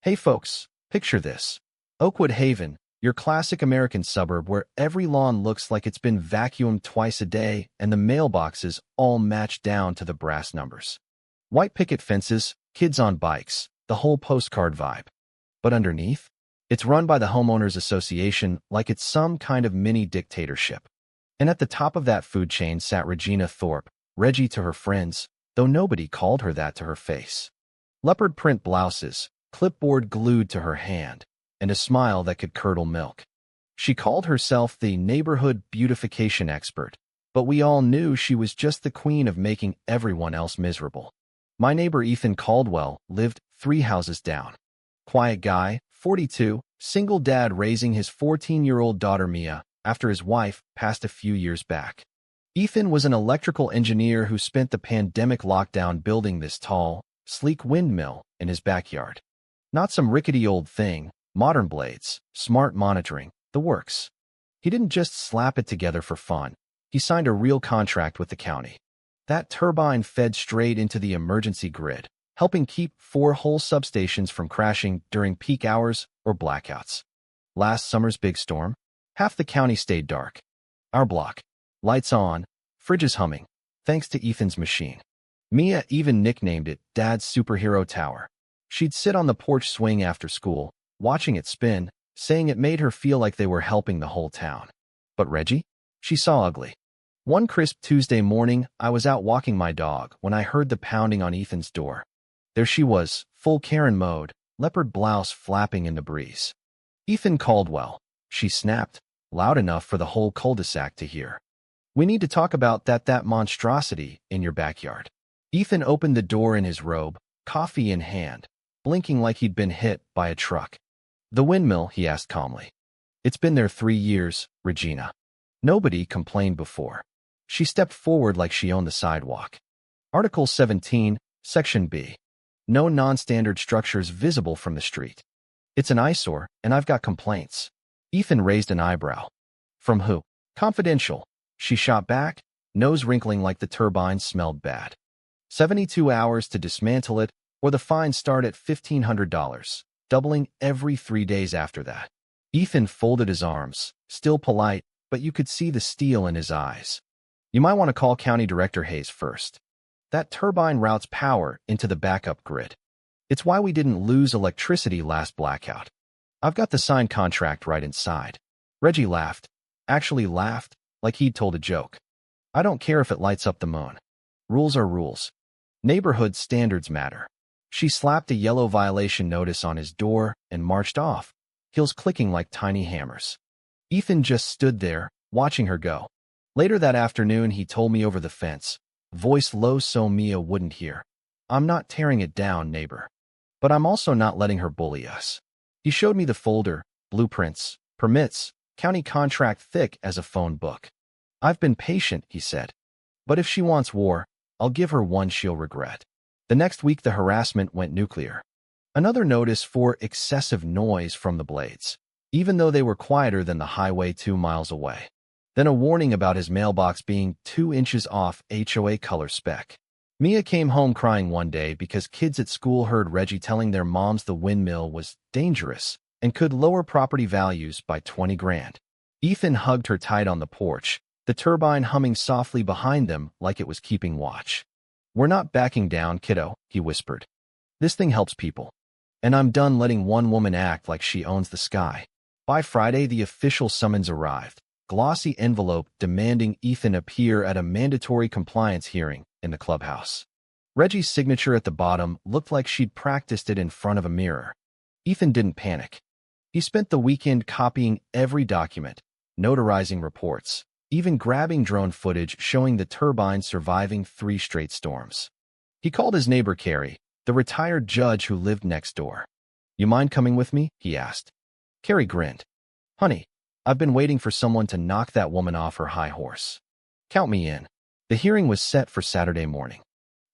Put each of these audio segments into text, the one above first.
Hey folks, picture this. Oakwood Haven, your classic American suburb where every lawn looks like it's been vacuumed twice a day and the mailboxes all match down to the brass numbers. White picket fences, kids on bikes, the whole postcard vibe. But underneath, it's run by the Homeowners Association like it's some kind of mini dictatorship. And at the top of that food chain sat Regina Thorpe, Reggie to her friends, though nobody called her that to her face. Leopard print blouses, clipboard glued to her hand, and a smile that could curdle milk. She called herself the neighborhood beautification expert, but we all knew she was just the queen of making everyone else miserable. My neighbor Ethan Caldwell lived 3 houses down. Quiet guy, 42, single dad raising his 14-year-old daughter Mia after his wife passed a few years back. Ethan was an electrical engineer who spent the pandemic lockdown building this tall, sleek windmill in his backyard. Not some rickety old thing, modern blades, smart monitoring, the works. He didn't just slap it together for fun. He signed a real contract with the county. That turbine fed straight into the emergency grid, helping keep 4 whole substations from crashing during peak hours or blackouts. Last summer's big storm, half the county stayed dark. Our block, lights on, fridges humming, thanks to Ethan's machine. Mia even nicknamed it Dad's Superhero Tower. She'd sit on the porch swing after school, watching it spin, saying it made her feel like they were helping the whole town. But Reggie? She saw ugly. One crisp Tuesday morning, I was out walking my dog when I heard the pounding on Ethan's door. There she was, full Karen mode, leopard blouse flapping in the breeze. "Ethan Caldwell," she snapped, loud enough for the whole cul-de-sac to hear. "We need to talk about that monstrosity in your backyard." Ethan opened the door in his robe, coffee in hand, blinking like he'd been hit by a truck. "The windmill?" he asked calmly. "It's been there 3 years, Regina." Nobody complained before. She stepped forward like she owned the sidewalk. Article 17, Section B. No non-standard structures visible from the street. "It's an eyesore, and I've got complaints." Ethan raised an eyebrow. "From who?" "Confidential." She shot back, nose wrinkling like the turbine smelled bad. 72 hours to dismantle it, or the fines start at $1,500, doubling every 3 days after that. Ethan folded his arms, still polite, but you could see the steel in his eyes. "You might want to call County Director Hayes first. That turbine routes power into the backup grid. It's why we didn't lose electricity last blackout. I've got the signed contract right inside." Reggie laughed, actually laughed, like he'd told a joke. "I don't care if it lights up the moon. Rules are rules. Neighborhood standards matter." She slapped a yellow violation notice on his door and marched off, heels clicking like tiny hammers. Ethan just stood there, watching her go. Later that afternoon, he told me over the fence, voice low so Mia wouldn't hear. "I'm not tearing it down, neighbor. But I'm also not letting her bully us." He showed me the folder, blueprints, permits, county contract thick as a phone book. "I've been patient," he said. "But if she wants war, I'll give her one she'll regret." The next week, the harassment went nuclear. Another notice for excessive noise from the blades, even though they were quieter than the highway 2 miles away. Then a warning about his mailbox being 2 inches off HOA color spec. Mia came home crying one day because kids at school heard Reggie telling their moms the windmill was dangerous and could lower property values by 20 grand. Ethan hugged her tight on the porch, the turbine humming softly behind them like it was keeping watch. "We're not backing down, kiddo," he whispered. "This thing helps people. And I'm done letting one woman act like she owns the sky." By Friday, the official summons arrived, glossy envelope demanding Ethan appear at a mandatory compliance hearing in the clubhouse. Reggie's signature at the bottom looked like she'd practiced it in front of a mirror. Ethan didn't panic. He spent the weekend copying every document, notarizing reports, even grabbing drone footage showing the turbine surviving 3 straight storms. He called his neighbor Carrie, the retired judge who lived next door. "You mind coming with me?" he asked. Carrie grinned. "Honey, I've been waiting for someone to knock that woman off her high horse. Count me in." The hearing was set for Saturday morning.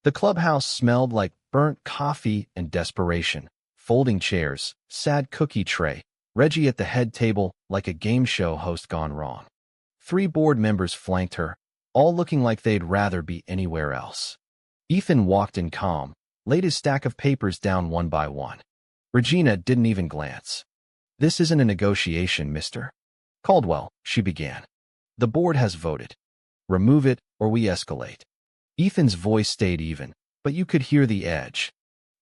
The clubhouse smelled like burnt coffee and desperation, folding chairs, sad cookie tray, Reggie at the head table like a game show host gone wrong. 3 board members flanked her, all looking like they'd rather be anywhere else. Ethan walked in calm, laid his stack of papers down one by one. Regina didn't even glance. "This isn't a negotiation, Mr. Caldwell," she began. "The board has voted. Remove it or we escalate." Ethan's voice stayed even, but you could hear the edge.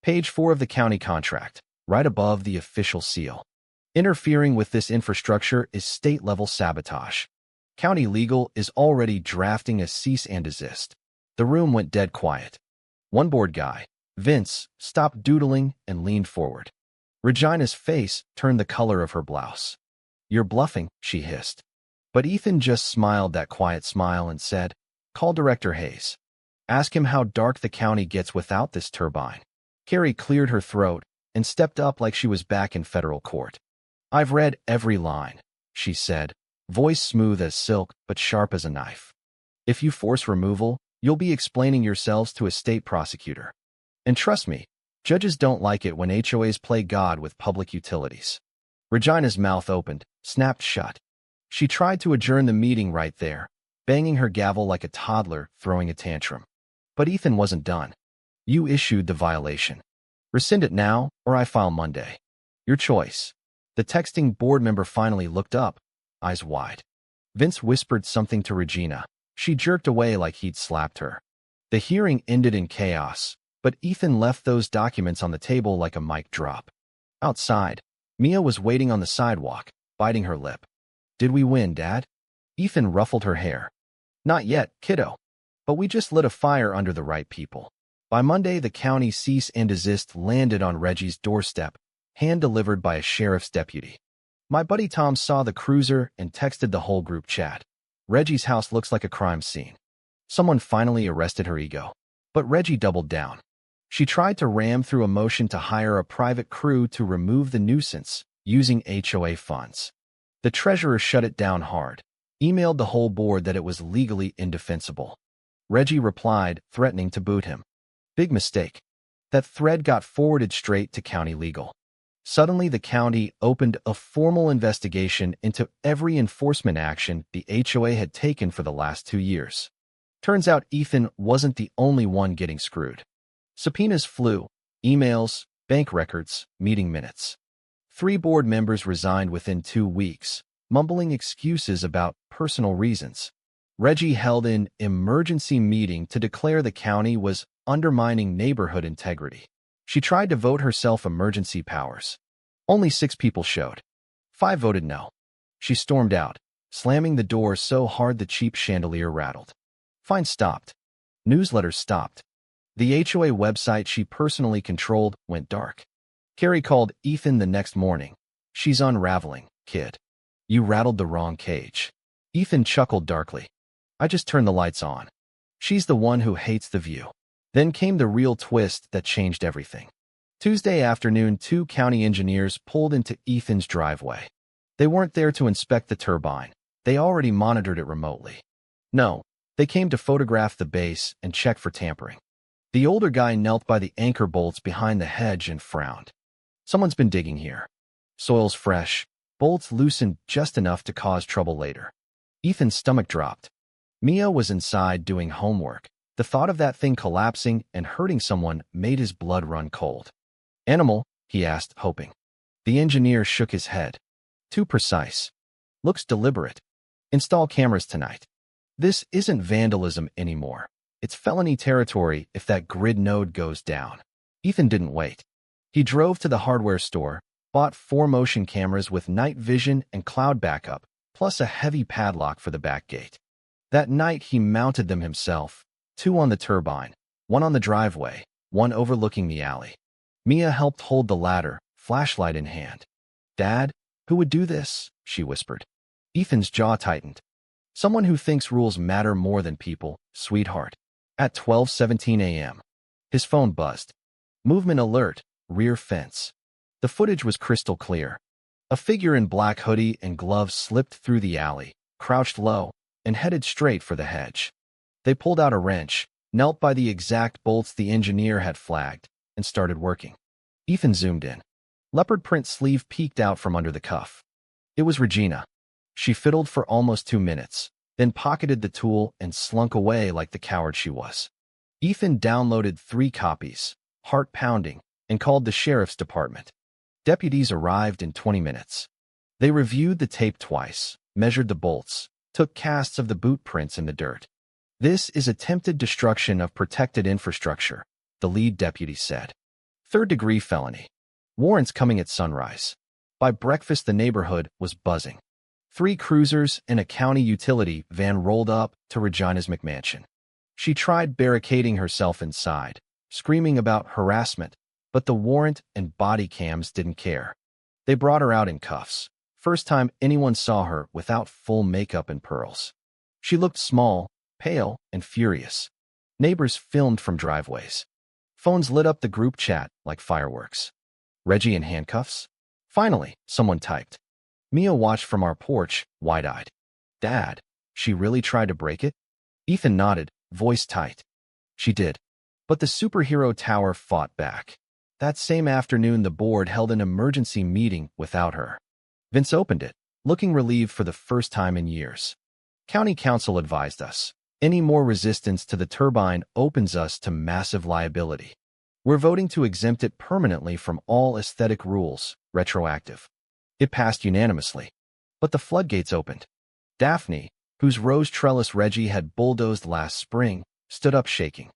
Page 4 of the county contract, right above the official seal. Interfering with this infrastructure is state-level sabotage. County legal is already drafting a cease and desist. The room went dead quiet. One board guy, Vince, stopped doodling and leaned forward. Regina's face turned the color of her blouse. "You're bluffing," she hissed. But Ethan just smiled that quiet smile and said, "Call Director Hayes. Ask him how dark the county gets without this turbine." Carrie cleared her throat and stepped up like she was back in federal court. "I've read every line," she said, voice smooth as silk but sharp as a knife. "If you force removal, you'll be explaining yourselves to a state prosecutor. And trust me, judges don't like it when HOAs play God with public utilities." Regina's mouth opened, snapped shut. She tried to adjourn the meeting right there, banging her gavel like a toddler throwing a tantrum. But Ethan wasn't done. "You issued the violation. Rescind it now, or I file Monday. Your choice." The texting board member finally looked up, eyes wide. Vince whispered something to Regina. She jerked away like he'd slapped her. The hearing ended in chaos, but Ethan left those documents on the table like a mic drop. Outside, Mia was waiting on the sidewalk, biting her lip. "Did we win, Dad?" Ethan ruffled her hair. "Not yet, kiddo. But we just lit a fire under the right people." By Monday, the county cease and desist landed on Reggie's doorstep, hand-delivered by a sheriff's deputy. My buddy Tom saw the cruiser and texted the whole group chat. "Reggie's house looks like a crime scene. Someone finally arrested her ego." But Reggie doubled down. She tried to ram through a motion to hire a private crew to remove the nuisance, using HOA funds. The treasurer shut it down hard, emailed the whole board that it was legally indefensible. Reggie replied, threatening to boot him. Big mistake. That thread got forwarded straight to county legal. Suddenly, the county opened a formal investigation into every enforcement action the HOA had taken for the last 2 years. Turns out Ethan wasn't the only one getting screwed. Subpoenas flew, emails, bank records, meeting minutes. 3 board members resigned within 2 weeks, mumbling excuses about personal reasons. Reggie held an emergency meeting to declare the county was undermining neighborhood integrity. She tried to vote herself emergency powers. Only 6 people showed. 5 voted no. She stormed out, slamming the door so hard the cheap chandelier rattled. Fines stopped. Newsletters stopped. The HOA website she personally controlled went dark. Carrie called Ethan the next morning. "She's unraveling, kid. You rattled the wrong cage." Ethan chuckled darkly. "I just turned the lights on. She's the one who hates the view." Then came the real twist that changed everything. Tuesday afternoon, 2 county engineers pulled into Ethan's driveway. They weren't there to inspect the turbine. They already monitored it remotely. No, they came to photograph the base and check for tampering. The older guy knelt by the anchor bolts behind the hedge and frowned. "Someone's been digging here. Soil's fresh, bolts loosened just enough to cause trouble later." Ethan's stomach dropped. Mia was inside doing homework. The thought of that thing collapsing and hurting someone made his blood run cold. "Animal?" he asked, hoping. The engineer shook his head. "Too precise. Looks deliberate. Install cameras tonight." This isn't vandalism anymore. It's felony territory if that grid node goes down. Ethan didn't wait. He drove to the hardware store, bought 4 motion cameras with night vision and cloud backup, plus a heavy padlock for the back gate. That night he mounted them himself, 2 on the turbine, 1 on the driveway, 1 overlooking the alley. Mia helped hold the ladder, flashlight in hand. "Dad, who would do this?" she whispered. Ethan's jaw tightened. "Someone who thinks rules matter more than people, sweetheart." At 12:17 a.m., his phone buzzed. Movement alert, rear fence. The footage was crystal clear. A figure in black hoodie and gloves slipped through the alley, crouched low, and headed straight for the hedge. They pulled out a wrench, knelt by the exact bolts the engineer had flagged, and started working. Ethan zoomed in. Leopard print sleeve peeked out from under the cuff. It was Regina. She fiddled for almost 2 minutes, then pocketed the tool and slunk away like the coward she was. Ethan downloaded 3 copies, heart pounding, and called the sheriff's department. Deputies arrived in 20 minutes. They reviewed the tape twice, measured the bolts, took casts of the boot prints in the dirt. "This is attempted destruction of protected infrastructure," the lead deputy said. "Third-degree felony. Warrants coming at sunrise." By breakfast, the neighborhood was buzzing. 3 cruisers and a county utility van rolled up to Regina's McMansion. She tried barricading herself inside, screaming about harassment, but the warrant and body cams didn't care. They brought her out in cuffs. First time anyone saw her without full makeup and pearls. She looked small, pale, and furious. Neighbors filmed from driveways. Phones lit up the group chat like fireworks. "Reggie in handcuffs?" Finally, someone typed. Mia watched from our porch, wide-eyed. "Dad, she really tried to break it?" Ethan nodded, voice tight. "She did." But the superhero tower fought back. That same afternoon, the board held an emergency meeting without her. Vince opened it, looking relieved for the first time in years. "County council advised us. Any more resistance to the turbine opens us to massive liability. We're voting to exempt it permanently from all aesthetic rules, retroactive." It passed unanimously. But the floodgates opened. Daphne, whose rose trellis Reggie had bulldozed last spring, stood up shaking.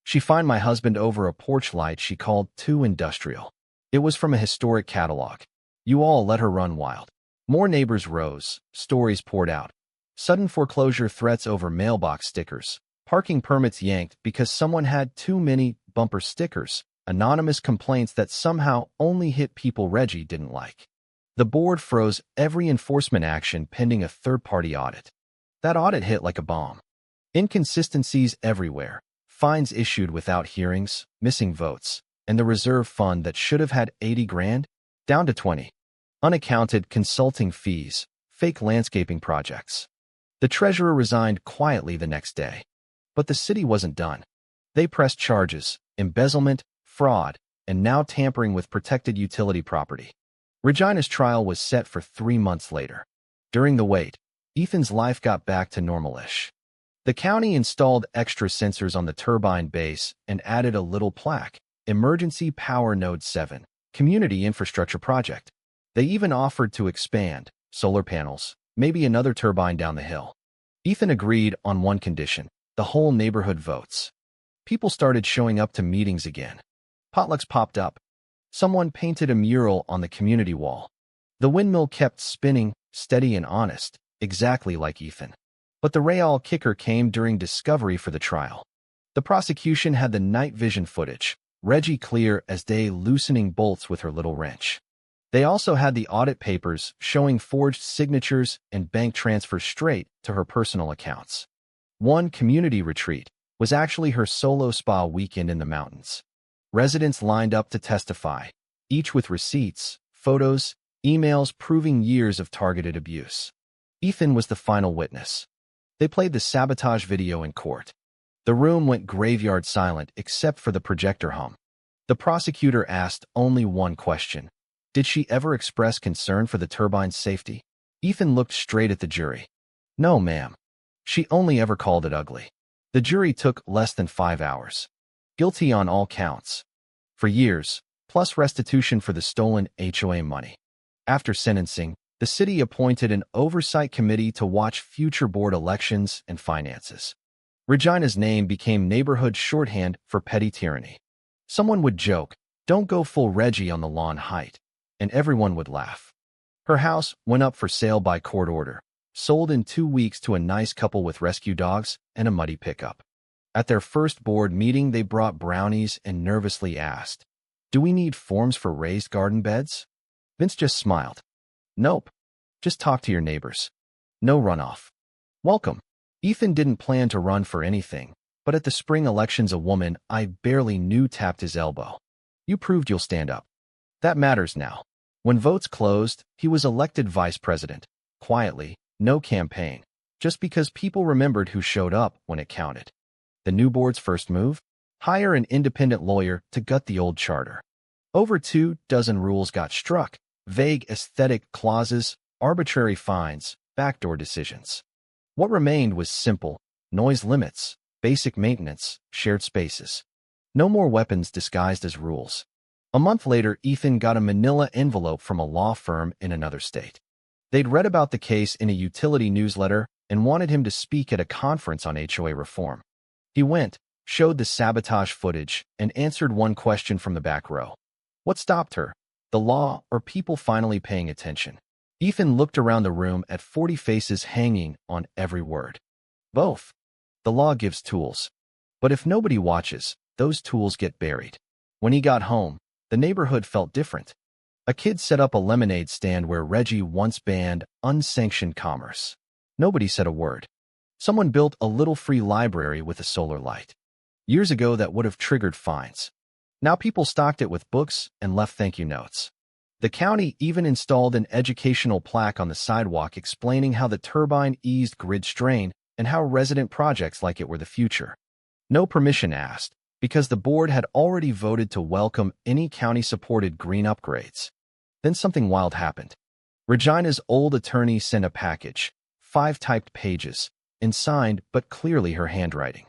"She fined my husband over a porch light she called too industrial. It was from a historic catalog. You all let her run wild." More neighbors rose, stories poured out. Sudden foreclosure threats over mailbox stickers, parking permits yanked because someone had too many bumper stickers, anonymous complaints that somehow only hit people Reggie didn't like. The board froze every enforcement action pending a third-party audit. That audit hit like a bomb. Inconsistencies everywhere, fines issued without hearings, missing votes, and the reserve fund that should have had 80 grand, down to 20. Unaccounted consulting fees, fake landscaping projects. The treasurer resigned quietly the next day. But the city wasn't done. They pressed charges, embezzlement, fraud, and now tampering with protected utility property. Regina's trial was set for 3 months later. During the wait, Ethan's life got back to normal-ish. The county installed extra sensors on the turbine base and added a little plaque, Emergency Power Node 7, Community Infrastructure Project. They even offered to expand, solar panels, maybe another turbine down the hill. Ethan agreed on one condition: the whole neighborhood votes. People started showing up to meetings again. Potlucks popped up. Someone painted a mural on the community wall. The windmill kept spinning, steady and honest, exactly like Ethan. But the real kicker came during discovery for the trial. The prosecution had the night vision footage, Reggie clear as day loosening bolts with her little wrench. They also had the audit papers showing forged signatures and bank transfers straight to her personal accounts. One community retreat was actually her solo spa weekend in the mountains. Residents lined up to testify, each with receipts, photos, emails proving years of targeted abuse. Ethan was the final witness. They played the sabotage video in court. The room went graveyard silent except for the projector hum. The prosecutor asked only one question: did she ever express concern for the turbine's safety? Ethan looked straight at the jury. "No, ma'am. She only ever called it ugly." The jury took less than 5 hours. Guilty on all counts. For years, plus restitution for the stolen HOA money. After sentencing, the city appointed an oversight committee to watch future board elections and finances. Regina's name became neighborhood shorthand for petty tyranny. Someone would joke, "Don't go full Reggie on the lawn height," and everyone would laugh. Her house went up for sale by court order, sold in 2 weeks to a nice couple with rescue dogs and a muddy pickup. At their first board meeting, they brought brownies and nervously asked, "Do we need forms for raised garden beds?" Vince just smiled. "Nope. Just talk to your neighbors. No runoff." Welcome. Ethan didn't plan to run for anything, but at the spring elections a woman I barely knew tapped his elbow. "You proved you'll stand up. That matters now." When votes closed, he was elected vice president. Quietly, no campaign, just because people remembered who showed up when it counted. The new board's first move? Hire an independent lawyer to gut the old charter. Over 24 rules got struck: vague aesthetic clauses, arbitrary fines, backdoor decisions. What remained was simple: noise limits, basic maintenance, shared spaces. No more weapons disguised as rules. A month later, Ethan got a manila envelope from a law firm in another state. They'd read about the case in a utility newsletter and wanted him to speak at a conference on HOA reform. He went, showed the sabotage footage, and answered one question from the back row. What stopped her? The law or people finally paying attention? Ethan looked around the room at 40 faces hanging on every word. Both. The law gives tools. But if nobody watches, those tools get buried. When he got home, the neighborhood felt different. A kid set up a lemonade stand where Reggie once banned unsanctioned commerce. Nobody said a word. Someone built a little free library with a solar light. Years ago, that would have triggered fines. Now people stocked it with books and left thank you notes. The county even installed an educational plaque on the sidewalk explaining how the turbine eased grid strain and how resident projects like it were the future. No permission asked, because the board had already voted to welcome any county-supported green upgrades. Then something wild happened. Regina's old attorney sent a package, 5 typed pages, and signed but clearly her handwriting.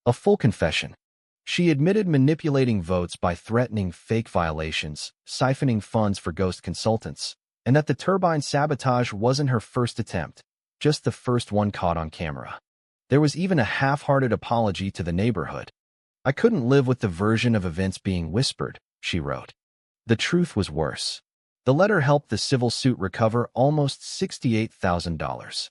A full confession. She admitted manipulating votes by threatening fake violations, siphoning funds for ghost consultants, and that the turbine sabotage wasn't her first attempt, just the first one caught on camera. There was even a half-hearted apology to the neighborhood. I couldn't live with the version of events being whispered, she wrote. The truth was worse. The letter helped the civil suit recover almost $68,000.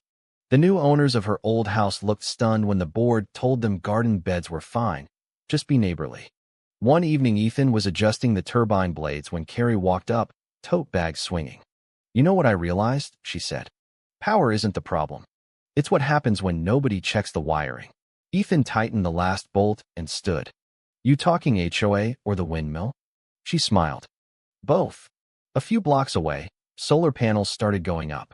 The new owners of her old house looked stunned when the board told them garden beds were fine. Just be neighborly. One evening, Ethan was adjusting the turbine blades when Carrie walked up, tote bag swinging. You know what I realized, she said. Power isn't the problem. It's what happens when nobody checks the wiring. Ethan tightened the last bolt and stood. You talking HOA or the windmill? She smiled. Both. A few blocks away, solar panels started going up.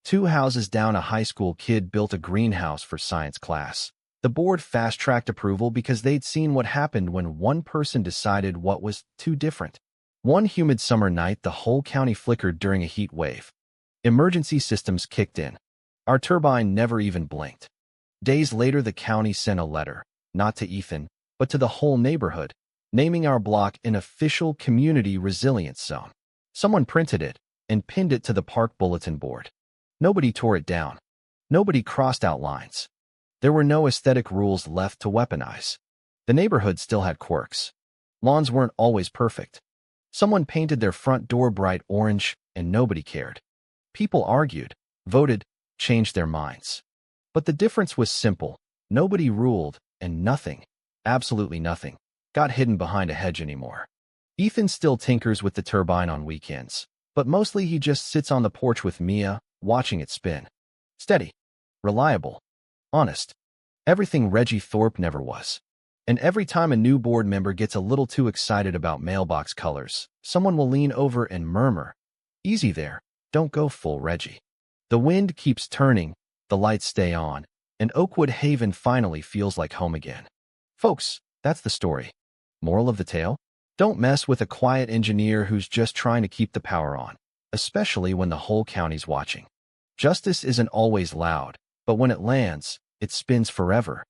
2 houses down, a high school kid built a greenhouse for science class. The board fast-tracked approval because they'd seen what happened when one person decided what was too different. One humid summer night, the whole county flickered during a heat wave. Emergency systems kicked in. Our turbine never even blinked. Days later, the county sent a letter, not to Ethan, but to the whole neighborhood, naming our block an official community resilience zone. Someone printed it and pinned it to the park bulletin board. Nobody tore it down. Nobody crossed out lines. There were no aesthetic rules left to weaponize. The neighborhood still had quirks. Lawns weren't always perfect. Someone painted their front door bright orange, and nobody cared. People argued, voted, changed their minds. But the difference was simple. Nobody ruled, and nothing, absolutely nothing, got hidden behind a hedge anymore. Ethan still tinkers with the turbine on weekends, but mostly he just sits on the porch with Mia, watching it spin. Steady. Reliable. Honest. Everything Reggie Thorpe never was. And every time a new board member gets a little too excited about mailbox colors, someone will lean over and murmur, "Easy there, don't go full Reggie." The wind keeps turning, the lights stay on, and Oakwood Haven finally feels like home again. Folks, that's the story. Moral of the tale? Don't mess with a quiet engineer who's just trying to keep the power on, especially when the whole county's watching. Justice isn't always loud, but when it lands, it spins forever.